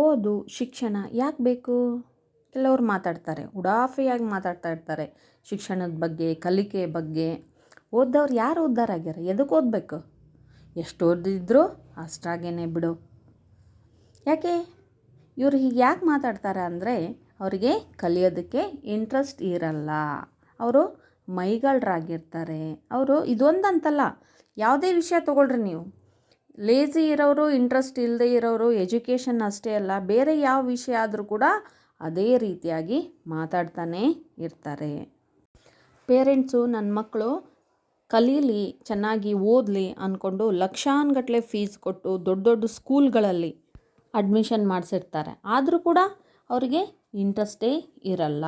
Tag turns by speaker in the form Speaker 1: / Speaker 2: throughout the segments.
Speaker 1: ಓದು ಶಿಕ್ಷಣ ಯಾಕೆ ಬೇಕು? ಕೆಲವರು ಮಾತಾಡ್ತಾರೆ, ಉಡಾಫೆಯಾಗಿ ಮಾತಾಡ್ತಾ ಇರ್ತಾರೆ ಶಿಕ್ಷಣದ ಬಗ್ಗೆ, ಕಲಿಕೆ ಬಗ್ಗೆ. ಓದ್ದವ್ರು ಯಾರು ಉದ್ಧಾರ ಆಗ್ಯಾರ? ಎದಕ್ಕೆ ಓದಬೇಕು? ಎಷ್ಟು ಓದಿದ್ರು ಅಷ್ಟಾಗೇನೆ ಬಿಡು. ಯಾಕೆ ಇವರು ಹೀಗೆ ಯಾಕೆ ಮಾತಾಡ್ತಾರೆ ಅಂದರೆ, ಅವರಿಗೆ ಕಲಿಯೋದಕ್ಕೆ ಇಂಟ್ರೆಸ್ಟ್ ಇರಲ್ಲ. ಅವರು ಮೈಗಳ್ರಾಗಿರ್ತಾರೆ. ಅವರು ಇದೊಂದಂತಲ್ಲ, ಯಾವುದೇ ವಿಷಯ ತೊಗೊಳ್ರಿ ನೀವು. ಲೇಜಿ ಇರೋರು, ಇಂಟ್ರೆಸ್ಟ್ ಇಲ್ಲದೆ ಇರೋರು, ಎಜುಕೇಷನ್ ಅಷ್ಟೇ ಅಲ್ಲ, ಬೇರೆ ಯಾವ ವಿಷಯ ಆದರೂ ಕೂಡ ಅದೇ ರೀತಿಯಾಗಿ ಮಾತಾಡ್ತಾನೇ ಇರ್ತಾರೆ. ಪೇರೆಂಟ್ಸು ನನ್ನ ಮಕ್ಕಳು ಕಲೀಲಿ, ಚೆನ್ನಾಗಿ ಓದಲಿ ಅಂದ್ಕೊಂಡು ಲಕ್ಷಾನುಗಟ್ಟಲೆ ಫೀಸ್ ಕೊಟ್ಟು ದೊಡ್ಡ ದೊಡ್ಡ ಸ್ಕೂಲ್ಗಳಲ್ಲಿ ಅಡ್ಮಿಷನ್ ಮಾಡಿಸಿರ್ತಾರೆ. ಆದರೂ ಕೂಡ ಅವರಿಗೆ ಇಂಟ್ರೆಸ್ಟೇ ಇರಲ್ಲ.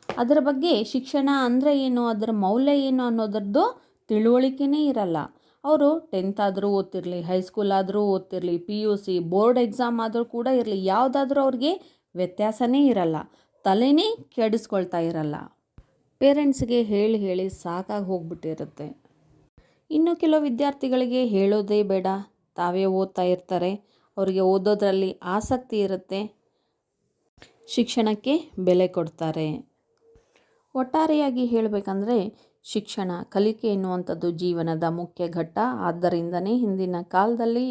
Speaker 1: ಅದರ ಬಗ್ಗೆ ಶಿಕ್ಷಣ ಅಂದರೆ ಏನು, ಅದರ ಮೌಲ್ಯ ಏನು ಅನ್ನೋದ್ರದ್ದು ತಿಳುವಳಿಕೆನೇ ಇರಲ್ಲ. ಅವರು 10th ಆದರೂ ಓದ್ತಿರಲಿ, ಹೈಸ್ಕೂಲ್ ಆದರೂ ಓದ್ತಿರಲಿ, PUC ಬೋರ್ಡ್ ಎಕ್ಸಾಮ್ ಆದರೂ ಕೂಡ ಇರಲಿ, ಯಾವುದಾದ್ರೂ ಅವ್ರಿಗೆ ವ್ಯತ್ಯಾಸನೇ ಇರಲ್ಲ. ತಲೆನೇ ಕೆಡಿಸ್ಕೊಳ್ತಾ ಇರಲ್ಲ. ಪೇರೆಂಟ್ಸ್ಗೆ ಹೇಳಿ ಹೇಳಿ ಸಾಕಾಗಿ ಹೋಗ್ಬಿಟ್ಟಿರುತ್ತೆ. ಇನ್ನು ಕೆಲವು ವಿದ್ಯಾರ್ಥಿಗಳಿಗೆ ಹೇಳೋದೇ ಬೇಡ, ತಾವೇ ಓದ್ತಾ ಇರ್ತಾರೆ. ಅವರಿಗೆ ಓದೋದ್ರಲ್ಲಿ ಆಸಕ್ತಿ ಇರುತ್ತೆ, ಶಿಕ್ಷಣಕ್ಕೆ ಬೆಲೆ ಕೊಡ್ತಾರೆ. ಒಟ್ಟಾರೆಯಾಗಿ ಹೇಳಬೇಕಂದ್ರೆ ಶಿಕ್ಷಣ, ಕಲಿಕೆ ಎನ್ನುವಂಥದ್ದು ಜೀವನದ ಮುಖ್ಯ ಘಟ್ಟ. ಆದ್ದರಿಂದನೇ ಹಿಂದಿನ ಕಾಲದಲ್ಲಿ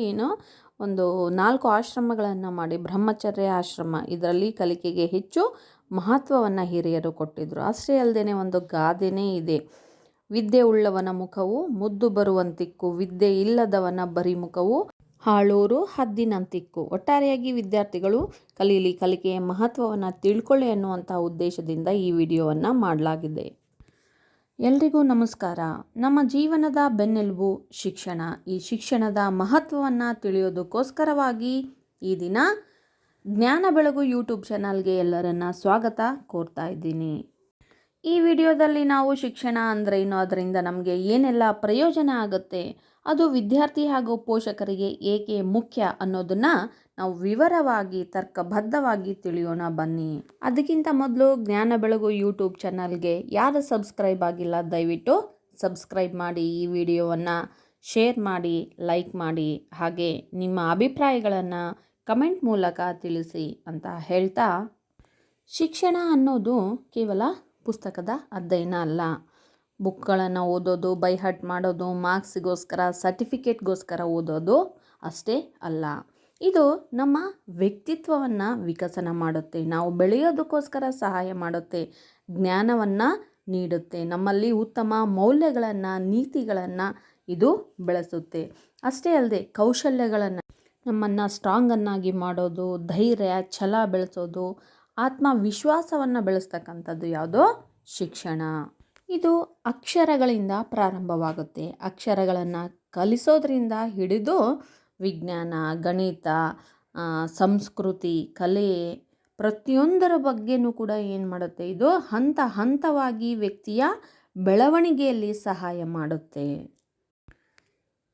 Speaker 1: ಒಂದು 4 ಆಶ್ರಮಗಳನ್ನು ಮಾಡಿ, ಬ್ರಹ್ಮಚರ್ಯ ಆಶ್ರಮ, ಇದರಲ್ಲಿ ಕಲಿಕೆಗೆ ಹೆಚ್ಚು ಮಹತ್ವವನ್ನು ಹಿರಿಯರು ಕೊಟ್ಟಿದ್ದರು. ಅಷ್ಟೇ ಅಲ್ಲದೆ ಒಂದು ಗಾದೆನೇ ಇದೆ, ವಿದ್ಯೆ ಉಳ್ಳವನ ಮುಖವು ಮುದ್ದು ಬರುವಂತಿಕ್ಕು, ವಿದ್ಯೆ ಇಲ್ಲದವನ ಬರಿ ಮುಖವು ಹಾಳೂರು ಹದ್ದಿನಂತಿಕ್ಕು. ಒಟ್ಟಾರೆಯಾಗಿ ವಿದ್ಯಾರ್ಥಿಗಳು ಕಲೀಲಿ, ಕಲಿಕೆಯ ಮಹತ್ವವನ್ನು ತಿಳ್ಕೊಳ್ಳಿ ಅನ್ನುವಂಥ ಉದ್ದೇಶದಿಂದ ಈ ವಿಡಿಯೋವನ್ನು ಮಾಡಲಾಗಿದೆ. ಎಲ್ರಿಗೂ ನಮಸ್ಕಾರ. ನಮ್ಮ ಜೀವನದ ಬೆನ್ನೆಲುಬು ಶಿಕ್ಷಣ. ಈ ಶಿಕ್ಷಣದ ಮಹತ್ವವನ್ನು ತಿಳಿಯೋದಕ್ಕೋಸ್ಕರವಾಗಿ ಈ ದಿನ ಜ್ಞಾನ ಬೆಳಗು ಯೂಟ್ಯೂಬ್ ಚಾನಲ್ಗೆ ಎಲ್ಲರನ್ನ ಸ್ವಾಗತ ಕೋರ್ತಾ ಇದ್ದೀನಿ. ಈ ವಿಡಿಯೋದಲ್ಲಿ ನಾವು ಶಿಕ್ಷಣ ಅಂದ್ರೇನು, ಅದರಿಂದ ನಮಗೆ ಏನೆಲ್ಲ ಪ್ರಯೋಜನ ಆಗುತ್ತೆ, ಅದು ವಿದ್ಯಾರ್ಥಿ ಹಾಗೂ ಪೋಷಕರಿಗೆ ಏಕೆ ಮುಖ್ಯ ಅನ್ನೋದನ್ನು ನಾವು ವಿವರವಾಗಿ ತರ್ಕಬದ್ಧವಾಗಿ ತಿಳಿಯೋಣ ಬನ್ನಿ. ಅದಕ್ಕಿಂತ ಮೊದಲು ಜ್ಞಾನ ಬೆಳಗು ಯೂಟ್ಯೂಬ್ ಚಾನಲ್ಗೆ ಯಾರು ಸಬ್ಸ್ಕ್ರೈಬ್ ಆಗಿಲ್ಲ ದಯವಿಟ್ಟು ಸಬ್ಸ್ಕ್ರೈಬ್ ಮಾಡಿ, ಈ ವಿಡಿಯೋವನ್ನು ಶೇರ್ ಮಾಡಿ, ಲೈಕ್ ಮಾಡಿ, ಹಾಗೆ ನಿಮ್ಮ ಅಭಿಪ್ರಾಯಗಳನ್ನು ಕಮೆಂಟ್ ಮೂಲಕ ತಿಳಿಸಿ ಅಂತ ಹೇಳ್ತಾ, ಶಿಕ್ಷಣ ಅನ್ನೋದು ಕೇವಲ ಪುಸ್ತಕದ ಅಧ್ಯಯನ ಅಲ್ಲ. ಬುಕ್ಗಳನ್ನು ಓದೋದು, ಬೈಹರ್ಟ್ ಮಾಡೋದು, ಮಾರ್ಕ್ಸಿಗೋಸ್ಕರ, ಸರ್ಟಿಫಿಕೇಟ್ಗೋಸ್ಕರ ಓದೋದು ಅಷ್ಟೇ ಅಲ್ಲ. ಇದು ನಮ್ಮ ವ್ಯಕ್ತಿತ್ವವನ್ನು ವಿಕಸನ ಮಾಡುತ್ತೆ, ನಾವು ಬೆಳೆಯೋದಕ್ಕೋಸ್ಕರ ಸಹಾಯ ಮಾಡುತ್ತೆ, ಜ್ಞಾನವನ್ನು ನೀಡುತ್ತೆ, ನಮ್ಮಲ್ಲಿ ಉತ್ತಮ ಮೌಲ್ಯಗಳನ್ನು, ನೀತಿಗಳನ್ನು ಇದು ಬೆಳೆಸುತ್ತೆ. ಅಷ್ಟೇ ಅಲ್ಲದೆ ಕೌಶಲ್ಯಗಳನ್ನು, ನಮ್ಮನ್ನು ಸ್ಟ್ರಾಂಗನ್ನಾಗಿ ಮಾಡೋದು, ಧೈರ್ಯ, ಛಲ ಬೆಳೆಸೋದು, ಆತ್ಮವಿಶ್ವಾಸವನ್ನು ಬೆಳೆಸ್ತಕ್ಕಂಥದ್ದು ಯಾವುದೋ ಶಿಕ್ಷಣ. ಇದು ಅಕ್ಷರಗಳಿಂದ ಪ್ರಾರಂಭವಾಗುತ್ತೆ. ಅಕ್ಷರಗಳನ್ನು ಕಲಿಸೋದ್ರಿಂದ ಹಿಡಿದು ವಿಜ್ಞಾನ, ಗಣಿತ, ಸಂಸ್ಕೃತಿ, ಕಲೆ, ಪ್ರತಿಯೊಂದರ ಬಗ್ಗೆನೂ ಕೂಡ ಏನು ಮಾಡುತ್ತೆ, ಇದು ಹಂತ ಹಂತವಾಗಿ ವ್ಯಕ್ತಿಯ ಬೆಳವಣಿಗೆಯಲ್ಲಿ ಸಹಾಯ ಮಾಡುತ್ತೆ.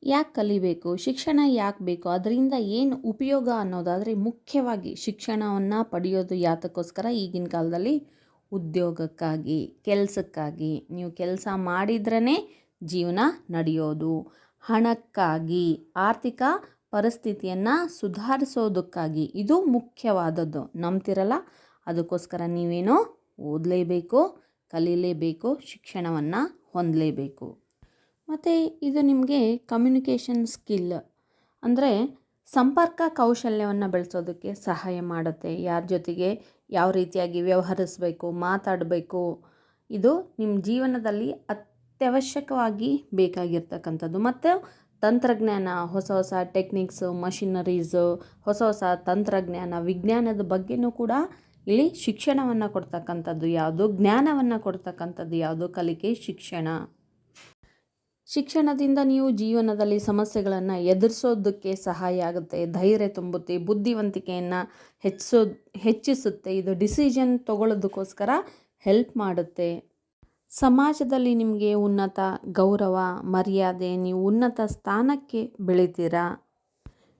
Speaker 1: ಯಾಕೆ ಕಲಿಬೇಕು, ಶಿಕ್ಷಣ ಯಾಕೆ ಬೇಕು, ಅದರಿಂದ ಏನು ಉಪಯೋಗ ಅನ್ನೋದಾದರೆ, ಮುಖ್ಯವಾಗಿ ಶಿಕ್ಷಣವನ್ನು ಪಡೆಯೋದು ಯಾತಕ್ಕೋಸ್ಕರ, ಈಗಿನ ಕಾಲದಲ್ಲಿ ಉದ್ಯೋಗಕ್ಕಾಗಿ, ಕೆಲಸಕ್ಕಾಗಿ. ನೀವು ಕೆಲಸ ಮಾಡಿದ್ರೇ ಜೀವನ ನಡೆಯೋದು. ಹಣಕ್ಕಾಗಿ, ಆರ್ಥಿಕ ಪರಿಸ್ಥಿತಿಯನ್ನು ಸುಧಾರಿಸೋದಕ್ಕಾಗಿ, ಇದು ಮುಖ್ಯವಾದದ್ದು. ನಂಬ್ತಿರಲ್ಲ, ಅದಕ್ಕೋಸ್ಕರ ನೀವೇನೋ ಓದಲೇಬೇಕು, ಕಲೀಲೇಬೇಕು, ಶಿಕ್ಷಣವನ್ನು ಹೊಂದಲೇಬೇಕು. ಮತ್ತು ಇದು ನಿಮಗೆ ಕಮ್ಯುನಿಕೇಷನ್ ಸ್ಕಿಲ್ ಅಂದರೆ ಸಂಪರ್ಕ ಕೌಶಲ್ಯವನ್ನು ಬೆಳೆಸೋದಕ್ಕೆ ಸಹಾಯ ಮಾಡುತ್ತೆ. ಯಾರ ಜೊತೆಗೆ ಯಾವ ರೀತಿಯಾಗಿ ವ್ಯವಹರಿಸಬೇಕು, ಮಾತಾಡಬೇಕು, ಇದು ನಿಮ್ಮ ಜೀವನದಲ್ಲಿ ಅತ್ಯವಶ್ಯಕವಾಗಿ ಬೇಕಾಗಿರ್ತಕ್ಕಂಥದ್ದು. ಮತ್ತು ತಂತ್ರಜ್ಞಾನ, ಹೊಸ ಹೊಸ ಟೆಕ್ನಿಕ್ಸು, ಮಷಿನರೀಸು, ಹೊಸ ಹೊಸ ತಂತ್ರಜ್ಞಾನ, ವಿಜ್ಞಾನದ ಬಗ್ಗೆನೂ ಕೂಡ ಇಲ್ಲಿ ಶಿಕ್ಷಣವನ್ನು ಕೊಡ್ತಕ್ಕಂಥದ್ದು ಯಾವುದು, ಜ್ಞಾನವನ್ನು ಕೊಡ್ತಕ್ಕಂಥದ್ದು ಯಾವುದು, ಕಲಿಕೆ ಶಿಕ್ಷಣ. ಶಿಕ್ಷಣದಿಂದ ನೀವು ಜೀವನದಲ್ಲಿ ಸಮಸ್ಯೆಗಳನ್ನು ಎದುರಿಸೋದಕ್ಕೆ ಸಹಾಯ ಆಗುತ್ತೆ, ಧೈರ್ಯ ತುಂಬುತ್ತೆ, ಬುದ್ಧಿವಂತಿಕೆಯನ್ನು ಹೆಚ್ಚಿಸುತ್ತೆ, ಇದು ಡಿಸಿಷನ್ ತಗೊಳ್ಳೋದಕ್ಕೋಸ್ಕರ ಹೆಲ್ಪ್ ಮಾಡುತ್ತೆ. ಸಮಾಜದಲ್ಲಿ ನಿಮಗೆ ಉನ್ನತ ಗೌರವ, ಮರ್ಯಾದೆ, ನೀವು ಉನ್ನತ ಸ್ಥಾನಕ್ಕೆ ಬೆಳಿತೀರಾ.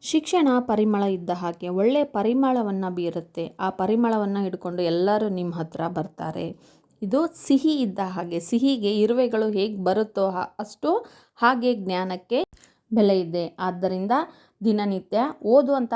Speaker 1: ಶಿಕ್ಷಣ ಪರಿಮಳ ಇದ್ದ ಹಾಗೆ ಒಳ್ಳೆಯ ಪರಿಮಳವನ್ನು ಬೀರುತ್ತೆ. ಆ ಪರಿಮಳವನ್ನು ಹಿಡ್ಕೊಂಡು ಎಲ್ಲರೂ ನಿಮ್ಮ ಹತ್ರ ಬರ್ತಾರೆ. ಇದು ಸಿಹಿ ಇದ್ದ ಹಾಗೆ, ಸಿಹಿಗೆ ಇರುವೆಗಳು ಹೇಗೆ ಬರುತ್ತೋ ಅಷ್ಟು ಹಾಗೆ ಜ್ಞಾನಕ್ಕೆ ಬೆಲೆ ಇದೆ. ಆದ್ದರಿಂದ ದಿನನಿತ್ಯ ಓದುವಂಥ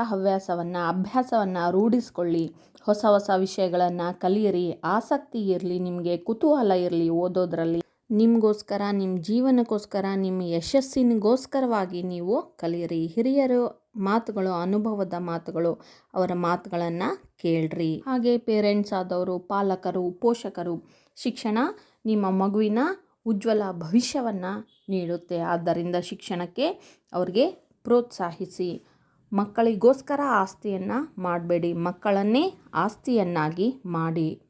Speaker 1: ಅಭ್ಯಾಸವನ್ನು ರೂಢಿಸ್ಕೊಳ್ಳಿ. ಹೊಸ ಹೊಸ ವಿಷಯಗಳನ್ನು ಕಲಿಯಿರಿ. ಆಸಕ್ತಿ ಇರಲಿ, ನಿಮಗೆ ಕುತೂಹಲ ಇರಲಿ ಓದೋದ್ರಲ್ಲಿ. ನಿಮಗೋಸ್ಕರ, ನಿಮ್ಮ ಜೀವನಕ್ಕೋಸ್ಕರ, ನಿಮ್ಮ ಯಶಸ್ಸಿನಿಗೋಸ್ಕರವಾಗಿ ನೀವು ಕಲಿಯಿರಿ. ಹಿರಿಯರು ಮಾತುಗಳು, ಅನುಭವದ ಮಾತುಗಳು, ಅವರ ಮಾತುಗಳನ್ನು ಕೇಳ್ರಿ. ಹಾಗೆ ಪೇರೆಂಟ್ಸ್ ಆದವರು, ಪಾಲಕರು, ಪೋಷಕರು, ಶಿಕ್ಷಣ ನಿಮ್ಮ ಮಗುವಿನ ಉಜ್ವಲ ಭವಿಷ್ಯವನ್ನು ನೀಡುತ್ತೆ. ಆದ್ದರಿಂದ ಶಿಕ್ಷಣಕ್ಕೆ ಅವ್ರಿಗೆ ಪ್ರೋತ್ಸಾಹಿಸಿ. ಮಕ್ಕಳಿಗೋಸ್ಕರ ಆಸ್ತಿಯನ್ನು ಮಾಡಬೇಡಿ, ಮಕ್ಕಳನ್ನೇ ಆಸ್ತಿಯನ್ನಾಗಿ ಮಾಡಿ.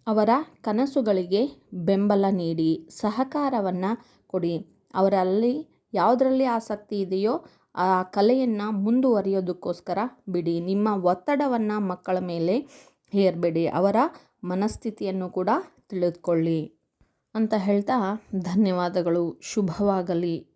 Speaker 1: ಅವರ ಕನಸುಗಳಿಗೆ ಬೆಂಬಲ ನೀಡಿ, ಸಹಕಾರವನ್ನು ಕೊಡಿ. ಅವರಲ್ಲಿ ಯಾವುದರಲ್ಲಿ ಆಸಕ್ತಿ ಇದೆಯೋ ಆ ಕಲೆಯನ್ನು ಮುಂದುವರಿಯೋದಕ್ಕೋಸ್ಕರ ಬಿಡಿ. ನಿಮ್ಮ ಒತ್ತಡವನ್ನು ಮಕ್ಕಳ ಮೇಲೆ ಹೇರಬೇಡಿ. ಅವರ ಮನಸ್ಥಿತಿಯನ್ನು ಕೂಡ ತಿಳಿದುಕೊಳ್ಳಿ ಅಂತ ಹೇಳ್ತಾ ಧನ್ಯವಾದಗಳು. ಶುಭವಾಗಲಿ.